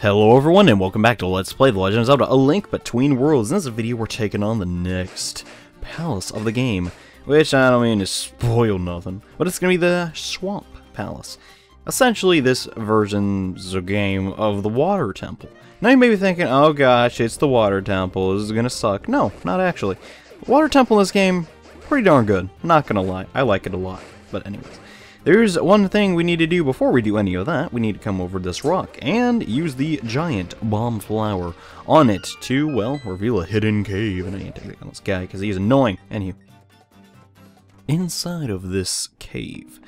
Hello everyone and welcome back to Let's Play The Legend of Zelda, A Link Between Worlds. In this video we're taking on the next palace of the game, which I don't mean to spoil nothing, but it's going to be the Swamp Palace. Essentially this version's a game of the Water Temple. Now you may be thinking, oh gosh, it's the Water Temple, this is going to suck. No, not actually. The Water Temple in this game, pretty darn good, not going to lie, I like it a lot. But anyways. There's one thing we need to do before we do any of that. We need to come over this rock and use the giant bomb flower on it to, well, reveal a hidden cave. And I need to take on this guy because he's annoying. Anywho, inside of this cave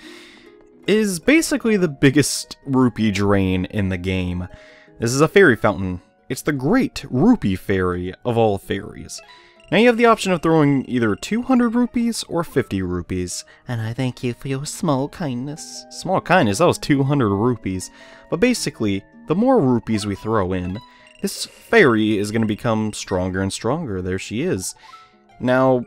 is basically the biggest rupee drain in the game. This is a fairy fountain. It's the Great Rupee Fairy of all fairies. Now you have the option of throwing either 200 rupees or 50 rupees, and I thank you for your small kindness. Small kindness? That was 200 rupees. But basically, the more rupees we throw in, this fairy is going to become stronger and stronger. There she is. Now,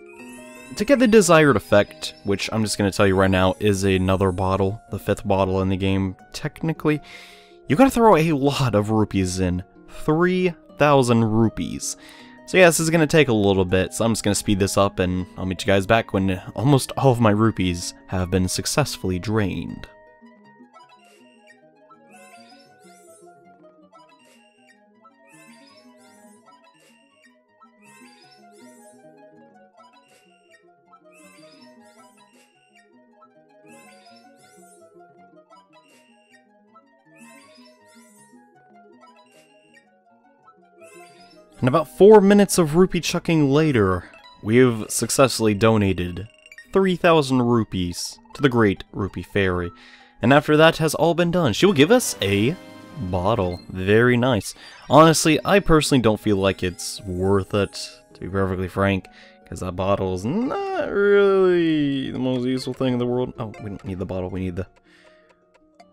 to get the desired effect, which I'm just going to tell you right now is another bottle, the 5th bottle in the game, technically, you got to throw a lot of rupees in. 3,000 rupees. So yeah, this is going to take a little bit, so I'm just going to speed this up and I'll meet you guys back when almost all of my rupees have been successfully drained. And about 4 minutes of rupee chucking later, we have successfully donated 3,000 rupees to the Great Rupee Fairy. And after that has all been done, she will give us a bottle. Very nice. Honestly, I personally don't feel like it's worth it, to be perfectly frank, because that bottle is not really the most useful thing in the world. Oh, we don't need the bottle, we need the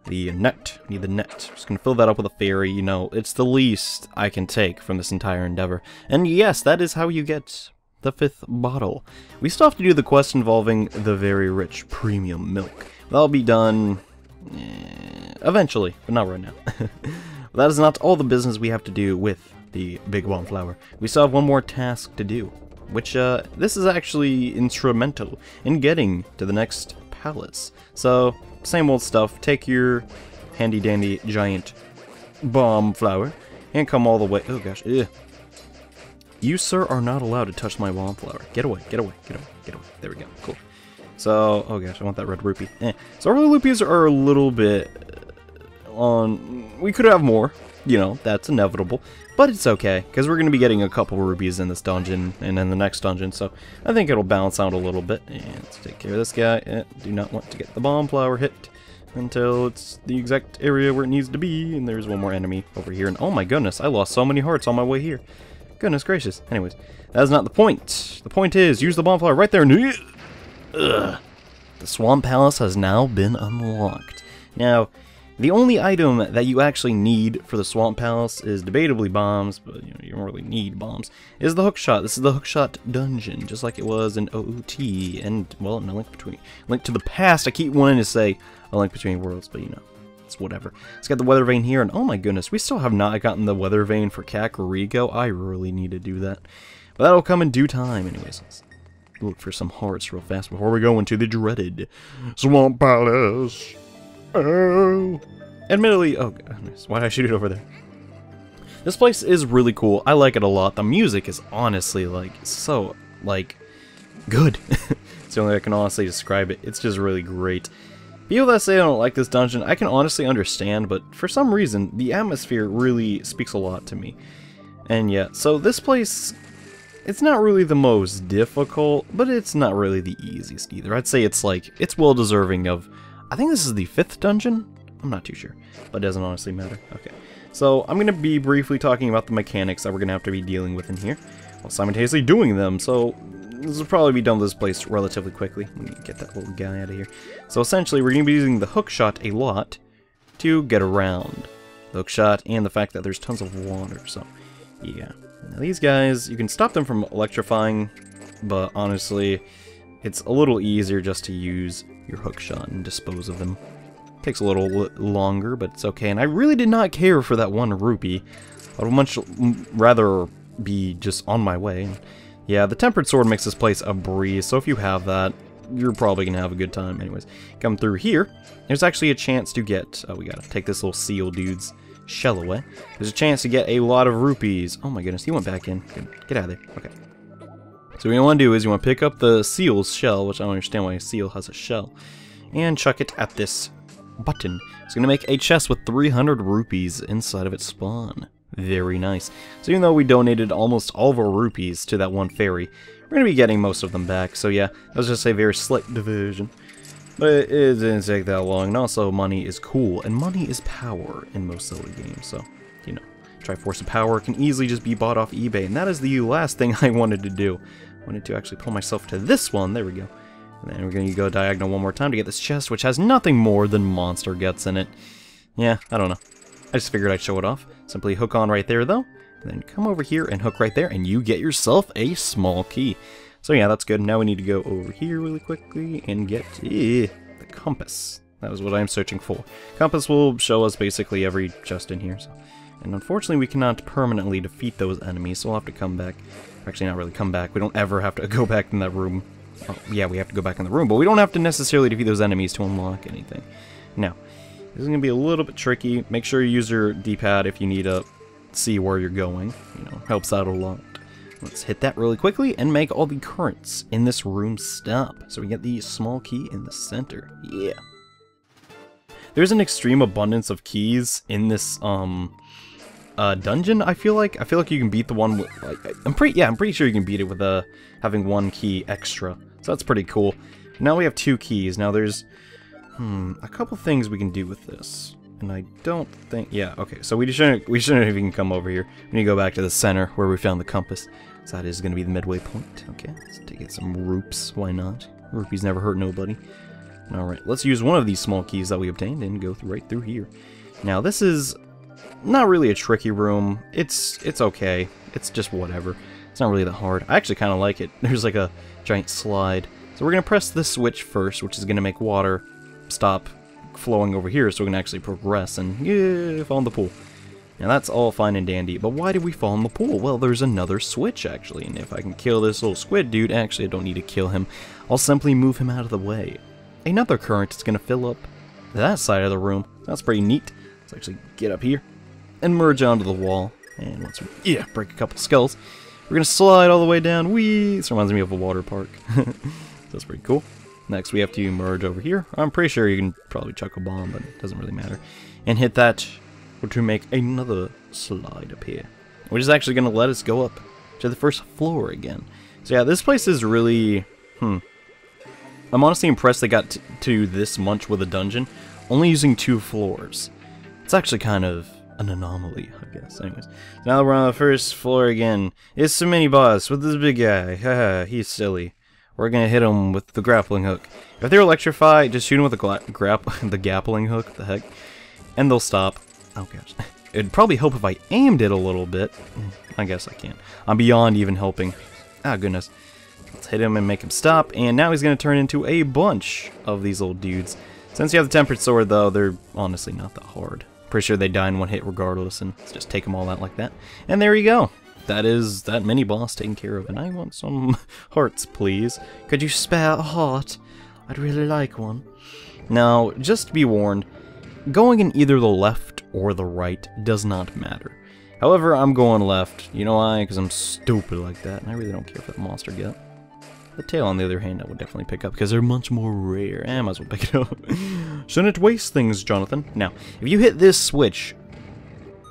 net. We need the net. Just gonna fill that up with a fairy, you know, it's the least I can take from this entire endeavor. And yes, that is how you get the 5th bottle. We still have to do the quest involving the very rich premium milk. That'll be done eventually, but not right now. That is not all the business we have to do with the Big Bomb Flower. We still have one more task to do, which this is actually instrumental in getting to the next palace. So same old stuff, take your handy dandy giant bomb flower and come all the way. Oh gosh, ugh. You sir are not allowed to touch my bomb flower. Get away, get away, get away, get away. There we go, cool. So, oh gosh, I want that red rupee. So our rupees are a little bit on, we could have more, you know, that's inevitable, but it's okay, because we're going to be getting a couple rupees in this dungeon and in the next dungeon, so I think it'll balance out a little bit. And let's take care of this guy. Do not want to get the bomb flower hit until it's the exact area where it needs to be, and there's one more enemy over here, and oh my goodness, I lost so many hearts on my way here. Goodness gracious. Anyways, that is not the point. The point is, use the bomb flower right there. Ugh. The Swamp Palace has now been unlocked. Now, the only item that you actually need for the Swamp Palace is debatably bombs, but you know, you don't really need bombs, is the hookshot. This is the hookshot dungeon, just like it was in OOT, and, well, in A Link to the Past. I keep wanting to say A Link Between Worlds, but you know, it's whatever. It's got the weather vane here, and oh my goodness, we still have not gotten the weather vane for Kakariko. I really need to do that. But that'll come in due time, anyways. Let's look for some hearts real fast before we go into the dreaded Swamp Palace. Oh. Admittedly, oh goodness, why did I shoot it over there? This place is really cool. I like it a lot. The music is honestly, like, so, like, good. It's the only way I can honestly describe it. It's just really great. People that say I don't like this dungeon, I can honestly understand, but for some reason, the atmosphere really speaks a lot to me. And yeah, so this place, it's not really the most difficult, but it's not really the easiest either. I'd say it's like, it's well deserving of, I think this is the 5th dungeon? I'm not too sure, but it doesn't honestly matter. Okay, so I'm going to be briefly talking about the mechanics that we're going to have to be dealing with in here, while simultaneously doing them, so this will probably be done with this place relatively quickly. Let me get that little guy out of here. So essentially, we're going to be using the hookshot a lot to get around. The hookshot and the fact that there's tons of water, so yeah. Now these guys, you can stop them from electrifying, but honestly, it's a little easier just to use your hookshot and dispose of them. Takes a little longer, but it's okay. And I really did not care for that 1 rupee. I would much rather be just on my way. And yeah, the tempered sword makes this place a breeze, so if you have that, you're probably gonna have a good time. Anyways, come through here. There's actually a chance to get... we gotta take this little seal dude's shell away. There's a chance to get a lot of rupees. Oh my goodness, he went back in. Get out of there. Okay. So what you want to do is you want to pick up the seal's shell, which I don't understand why a seal has a shell, and chuck it at this button. It's going to make a chest with 300 rupees inside of its spawn. Very nice. So even though we donated almost all of our rupees to that 1 fairy, we're going to be getting most of them back. So yeah, that was just a very slight diversion. But it didn't take that long, and also money is cool, and money is power in most Zelda games, so, you know, Triforce of Power can easily just be bought off eBay, and that is the last thing I wanted to do. I wanted to actually pull myself to this one, there we go. And then we're going to go diagonal one more time to get this chest, which has nothing more than monster guts in it. Yeah, I don't know. I just figured I'd show it off. Simply hook on right there, though, and then come over here and hook right there, and you get yourself a small key. So yeah, that's good. Now we need to go over here really quickly and get the compass. That was what I'm searching for. Compass will show us basically every chest in here. So. And unfortunately, we cannot permanently defeat those enemies, so we'll have to come back. Actually, not really come back. We don't ever have to go back in that room. Oh, yeah, we have to go back in the room, but we don't have to necessarily defeat those enemies to unlock anything. Now, this is going to be a little bit tricky. Make sure you use your D-pad if you need to see where you're going. You know, helps out a lot. Let's hit that really quickly and make all the currents in this room stop. So we get the small key in the center. Yeah. There's an extreme abundance of keys in this dungeon. I feel like you can beat the one with, like, I'm pretty sure you can beat it with having 1 key extra. So that's pretty cool. Now we have 2 keys. Now there's a couple things we can do with this. And I don't think... Yeah, okay. So we shouldn't even come over here. We need to go back to the center where we found the compass. So that is going to be the midway point. Okay, let's take it some rupes. Why not? Rupees never hurt nobody. Alright, let's use one of these small keys that we obtained and go right through here. Now, this is not really a tricky room. It's okay. It's just whatever. It's not really that hard. I actually kind of like it. There's like a giant slide. So we're going to press this switch first, which is going to make water stop flowing over here so we can actually progress and yeah, fall in the pool. Now that's all fine and dandy, but why did we fall in the pool? Well, there's another switch actually, and if I can kill this little squid dude, actually I don't need to kill him, I'll simply move him out of the way. Another current is going to fill up that side of the room. That's pretty neat. Let's actually get up here and merge onto the wall, and once we break a couple skulls, we're going to slide all the way down. Whee! This reminds me of a water park. That's pretty cool. Next, we have to merge over here. I'm pretty sure you can probably chuck a bomb, but it doesn't really matter. And hit that to make another slide up here, which is actually going to let us go up to the first floor again. So yeah, this place is really... I'm honestly impressed they got to this much with a dungeon, only using 2 floors. It's actually kind of an anomaly, I guess. Anyways, now we're on the first floor again. It's the mini-boss with this big guy. Haha, he's silly. We're gonna hit him with the grappling hook. If they're electrified, just shoot them with the grappling hook, the heck, and they'll stop. Oh gosh. It'd probably help if I aimed it a little bit. I guess I can't. I'm beyond even helping. Ah, goodness. Let's hit him and make him stop, and now he's gonna turn into a bunch of these little dudes. Since you have the tempered sword, though, they're honestly not that hard. Pretty sure they die in 1 hit regardless, and let's just take them all out like that. And there you go. That is that mini-boss taken care of, and I want some hearts, please. Could you spare a heart? I'd really like one. Now, just be warned, going in either the left or the right does not matter. However, I'm going left. You know why? Because I'm stupid like that, and I really don't care for the monster gut. The tail, on the other hand, I would definitely pick up, because they're much more rare. I might as well pick it up. Shouldn't waste things, Jonathan. Now, if you hit this switch,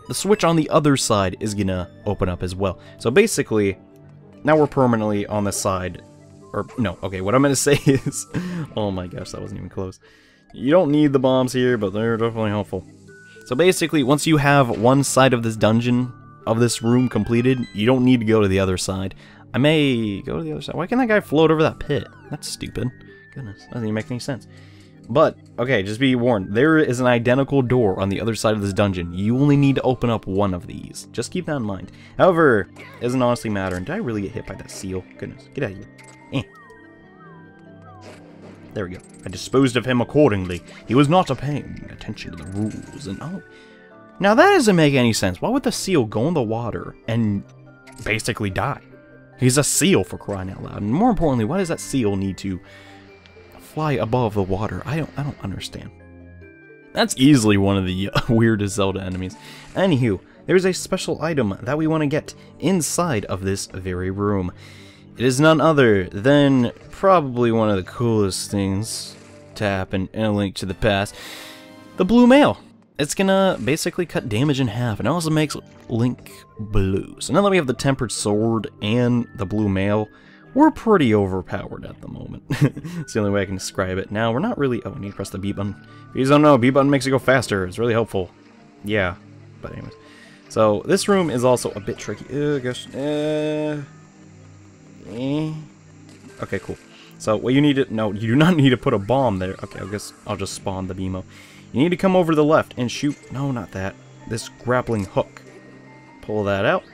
the switch on the other side is gonna open up as well. So basically, now we're permanently on this side. Or, no, okay, what I'm gonna say is... oh my gosh, that wasn't even close. You don't need the bombs here, but they're definitely helpful. So basically, once you have one side of this dungeon, of this room completed, you don't need to go to the other side. I may go to the other side. Why can't that guy float over that pit? That's stupid. Goodness, doesn't even make any sense. But, okay, just be warned, there is an identical door on the other side of this dungeon. You only need to open up one of these. Just keep that in mind. However, it doesn't honestly matter. And did I really get hit by that seal? Goodness, get out of here. There we go. I disposed of him accordingly. He was not paying attention to the rules, and oh. Now that doesn't make any sense. Why would the seal go in the water and basically die? He's a seal, for crying out loud. And more importantly, why does that seal need to fly above the water? I don't understand. That's easily one of the weirdest Zelda enemies. Anywho, there's a special item that we want to get inside of this very room. It is none other than probably one of the coolest things to happen in A Link to the Past. The blue mail. It's gonna basically cut damage in half, and it also makes Link blue. So now that we have the tempered sword and the blue mail, we're pretty overpowered at the moment. It's the only way I can describe it. Now, we're not really... Oh, I need to press the B button. If you don't know, B button makes it go faster. It's really helpful. Yeah. But anyways. So, this room is also a bit tricky. Gosh. Okay, cool. So, what you need to... No, you do not need to put a bomb there. Okay, I guess I'll just spawn the BMO. You need to come over to the left and shoot... No, not that. This grappling hook. Pull that out.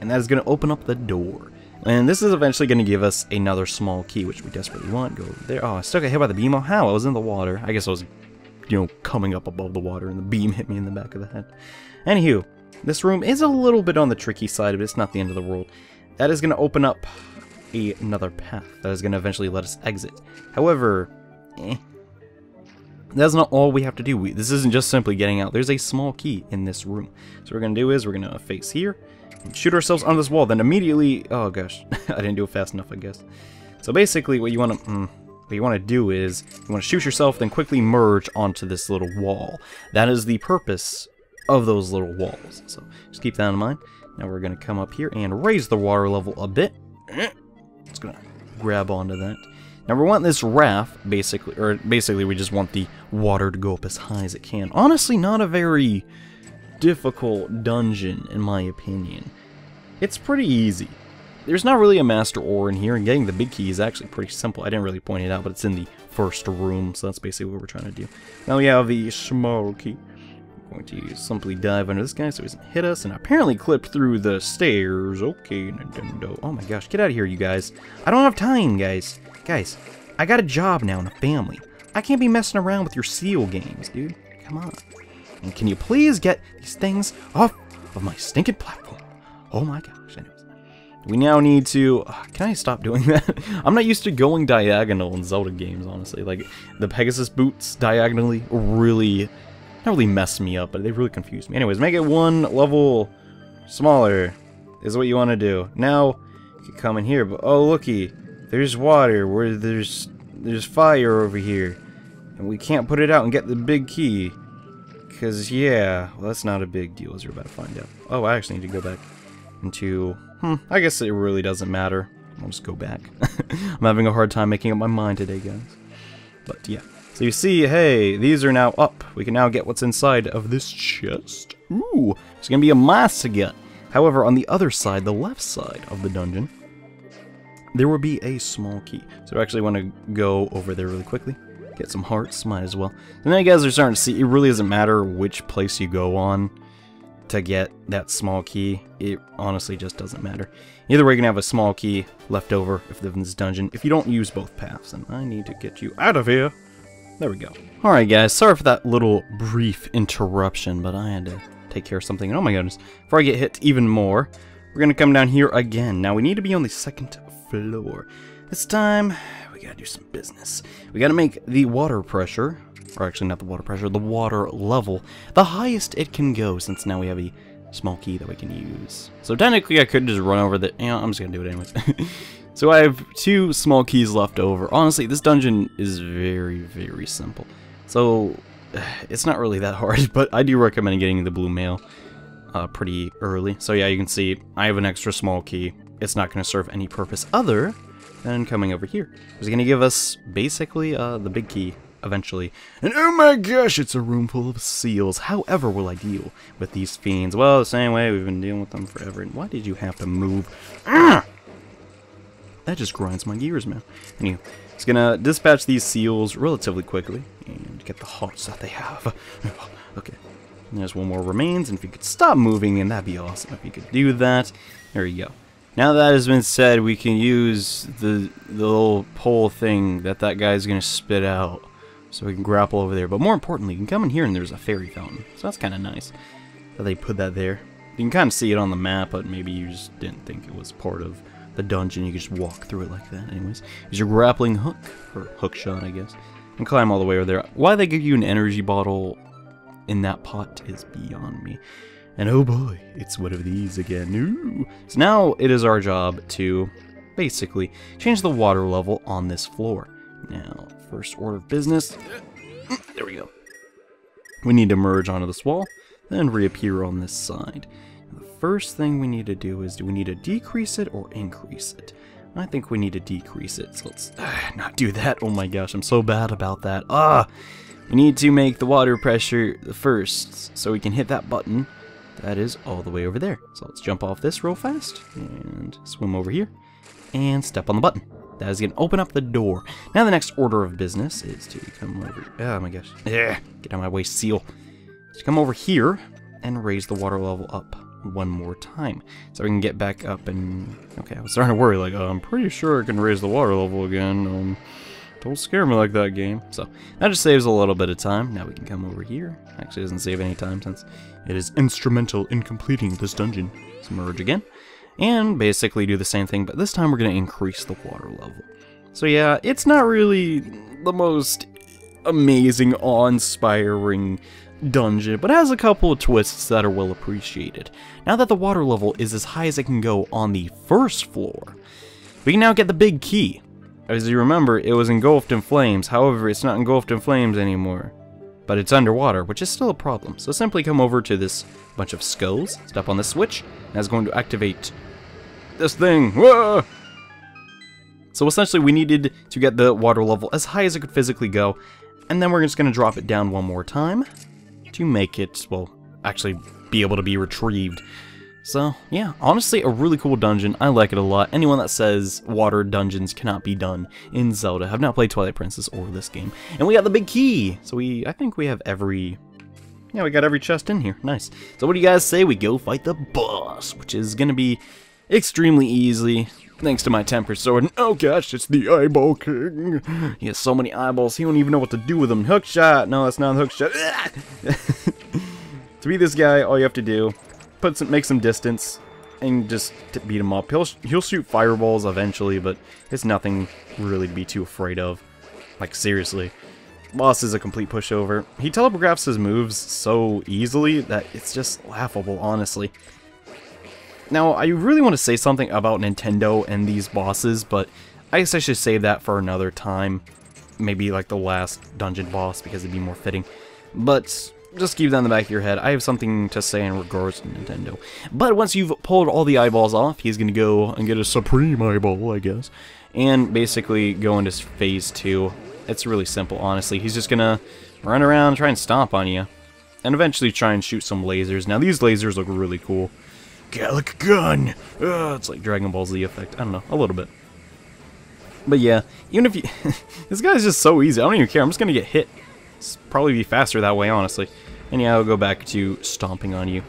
And that is going to open up the door. And this is eventually going to give us another small key, which we desperately want. Go over there. Oh, I still got hit by the BMO. How? I was in the water. I guess I was, you know, coming up above the water and the beam hit me in the back of the head. Anywho, this room is a little bit on the tricky side, but it's not the end of the world. That is going to open up another path that is going to eventually let us exit. However, that's not all we have to do. This isn't just simply getting out. There's a small key in this room. So what we're going to do is we're going to face here, and shoot ourselves on this wall, then immediately... Oh gosh, I didn't do it fast enough, I guess. So basically what you want to do is you want to shoot yourself, then quickly merge onto this little wall. That is the purpose of those little walls. So just keep that in mind. Now we're going to come up here and raise the water level a bit. It's going to grab onto that. Now we want this raft, basically we just want the water to go up as high as it can. Honestly, not a very difficult dungeon, in my opinion. It's pretty easy. There's not really a master ore in here, and getting the big key is actually pretty simple. I didn't really point it out, but it's in the first room, so that's basically what we're trying to do. Now we have the small key. Going to simply dive under this guy so he doesn't hit us, and apparently clipped through the stairs. Okay, Nintendo. Oh my gosh, get out of here, you guys. I don't have time, guys. Guys, I got a job now and a family. I can't be messing around with your seal games, dude. Come on. And can you please get these things off of my stinking platform? Oh my gosh. Anyways, we now need to... can I stop doing that? I'm not used to going diagonal in Zelda games, honestly. Like, the Pegasus boots diagonally really... Not really messed me up, but they really confused me. Anyways, make it one level smaller is what you want to do. Now, you can come in here, but oh looky, there's water where there's fire over here. And we can't put it out and get the big key. Because, yeah, well, that's not a big deal, as you're about to find out. Oh, I actually need to go back into... I guess it really doesn't matter. I'll just go back. I'm having a hard time making up my mind today, guys. But, yeah. So you see, hey, these are now up. We can now get what's inside of this chest. Ooh, it's going to be a mass to get. However, on the other side, the left side of the dungeon, there will be a small key. So I actually want to go over there really quickly. Get some hearts, might as well. And now you guys are starting to see, it really doesn't matter which place you go on to get that small key. It honestly just doesn't matter. Either way, you're going to have a small key left over if you live in this dungeon, if you don't use both paths. And I need to get you out of here. There we go. Alright guys, sorry for that little brief interruption, but I had to take care of something. And oh my goodness, before I get hit even more, we're going to come down here again. Now we need to be on the second floor. This time, we got to do some business. We got to make the water pressure, or actually not the water pressure, the water level, the highest it can go, since now we have a small key that we can use. So technically I could just run over the... You know, I'm just going to do it anyways. So I have 2 small keys left over. Honestly, this dungeon is very, very simple. So, it's not really that hard, but I do recommend getting the blue mail pretty early. So yeah, you can see I have an extra small key. It's not going to serve any purpose other than coming over here. It's going to give us, basically, the big key, eventually. And oh my gosh, it's a room full of seals. However will I deal with these fiends? Well, the same way we've been dealing with them forever. And why did you have to move? That just grinds my gears, man. Anyway, it's gonna dispatch these seals relatively quickly and get the hearts that they have. Okay, and there's one more remains, and if you could stop moving, then that'd be awesome if you could do that. There you go. Now that has been said, we can use the little pole thing that guy's gonna spit out, so we can grapple over there. But more importantly, you can come in here and there's a fairy fountain, so that's kind of nice that they put that there. You can kind of see it on the map, but maybe you just didn't think it was part of the dungeon. You can just walk through it like that. Anyways, use your grappling hook, or hook shot, I guess, and climb all the way over there. Why they give you an energy bottle in that pot is beyond me. And oh boy, it's one of these again. Ooh. So now it is our job to basically change the water level on this floor. Now, first order of business, there we go. We need to merge onto this wall, then reappear on this side. The first thing we need to do is, do we need to decrease it or increase it? I think we need to decrease it, so let's not do that. Oh my gosh, I'm so bad about that. We need to make the water pressure the first, so we can hit that button. That is all the way over there. So let's jump off this real fast, and swim over here, and step on the button. That is going to open up the door. Now the next order of business is to come over... Oh my gosh. Get out of my way, seal. So come over here, and raise the water level up one more time. So we can get back up and... Okay, I was starting to worry, like, I'm pretty sure I can raise the water level again. Don't scare me like that, game. So that just saves a little bit of time. Now we can come over here. Actually, it doesn't save any time since it is instrumental in completing this dungeon. So merge again, and basically do the same thing, but this time we're going to increase the water level. So yeah, it's not really the most amazing, awe-inspiring dungeon, but it has a couple of twists that are well appreciated. Now that the water level is as high as it can go on the first floor, we can now get the big key. As you remember, it was engulfed in flames. However, it's not engulfed in flames anymore. But it's underwater, which is still a problem. So simply come over to this bunch of skulls, step on this switch, and that's going to activate this thing. Whoa! So essentially, we needed to get the water level as high as it could physically go, and then we're just going to drop it down one more time to make it, well, actually be able to be retrieved. So, yeah, honestly, a really cool dungeon. I like it a lot. Anyone that says water dungeons cannot be done in Zelda have not played Twilight Princess or this game. And we got the big key! So I think we have every... Yeah, we got every chest in here. Nice. So what do you guys say we go fight the boss? Which is gonna be extremely easy, thanks to my temper sword. And oh gosh, it's the Eyeball King! He has so many eyeballs, he don't even know what to do with them. Hook shot! No, that's not a hook shot. To beat this guy, all you have to do... make some distance and just beat him up. He'll shoot fireballs eventually, but it's nothing really to be too afraid of. Like, seriously. Boss is a complete pushover. He telegraphs his moves so easily that it's just laughable, honestly. Now, I really want to say something about Nintendo and these bosses, but I guess I should save that for another time. Maybe like the last dungeon boss, because it'd be more fitting. But... just keep that in the back of your head. I have something to say in regards to Nintendo. But once you've pulled all the eyeballs off, he's going to go and get a supreme eyeball, I guess. And basically go into phase 2. It's really simple, honestly. He's just going to run around and try and stomp on you. And eventually try and shoot some lasers. Now, these lasers look really cool. Gallic gun! It's like Dragon Ball Z effect. I don't know, a little bit. But yeah, even if you... this guy's just so easy. I don't even care. I'm just going to get hit. It's probably be faster that way, honestly. And yeah, I'll go back to stomping on you.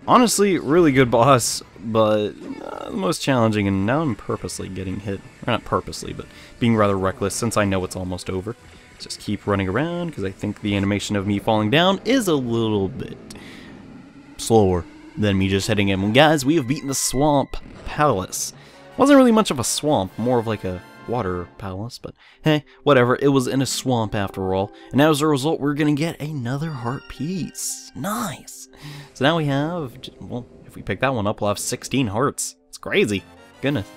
Honestly, really good boss, but the most challenging, and now I'm purposely getting hit. Or not purposely, but being rather reckless since I know it's almost over. Just keep running around, because I think the animation of me falling down is a little bit slower than me just hitting him. And guys, we have beaten the Swamp Palace. Wasn't really much of a swamp, more of like a water palace, but hey, whatever, it was in a swamp after all, and as a result, we're gonna get another heart piece. Nice! So now we have, well, if we pick that one up, we'll have 16 hearts. It's crazy. Goodness.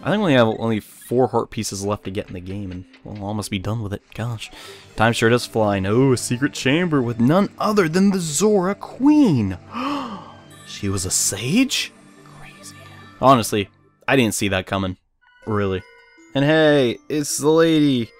I think we have only 4 heart pieces left to get in the game, and we'll almost be done with it. Gosh. Time sure does fly. No, a secret chamber with none other than the Zora Queen. She was a sage? Crazy. Honestly, I didn't see that coming. Really. And hey, it's the lady.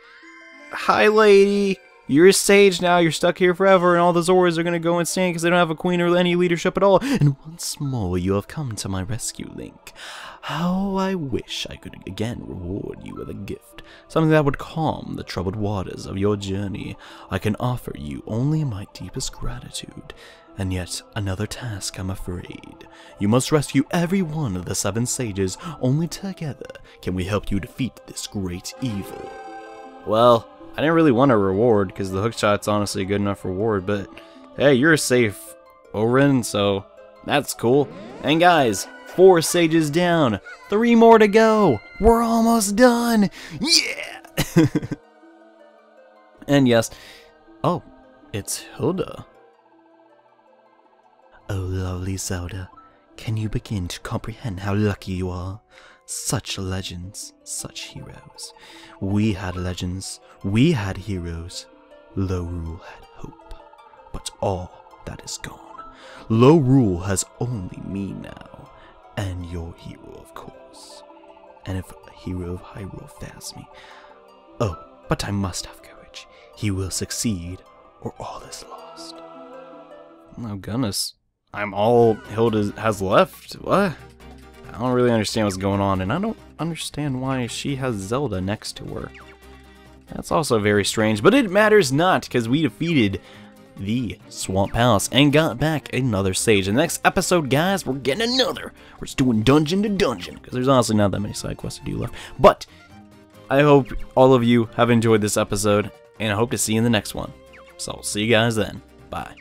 Hi, lady. You're a sage now. You're stuck here forever, and all the Zoras are gonna go insane because they don't have a queen or any leadership at all. And once more, you have come to my rescue, Link. How I wish I could again reward you with a gift, something that would calm the troubled waters of your journey. I can offer you only my deepest gratitude, And yet another task, I'm afraid. You must rescue every one of the 7 sages. Only together can we help you defeat this great evil. Well, I didn't really want a reward, because the hookshot's honestly a good enough reward, but hey, you're safe, Orin, so that's cool. And guys, 4 sages down, 3 more to go. We're almost done. Yeah! And yes, oh, it's Hilda. Oh, lovely Zelda, can you begin to comprehend how lucky you are? Such legends, such heroes. We had legends, we had heroes. Lorule had hope, but all that is gone. Lorule has only me now, and your hero, of course. And if a hero of Hyrule fails me, oh, but I must have courage. He will succeed, or all is lost. Oh, goodness. I'm all Hilda has left. What? I don't really understand what's going on, and I don't understand why she has Zelda next to her. That's also very strange, but it matters not, because we defeated the Swamp Palace and got back another sage. In the next episode, guys, we're getting another. We're just doing dungeon to dungeon, because there's honestly not that many side quests to do left. But I hope all of you have enjoyed this episode, and I hope to see you in the next one. So I'll see you guys then. Bye.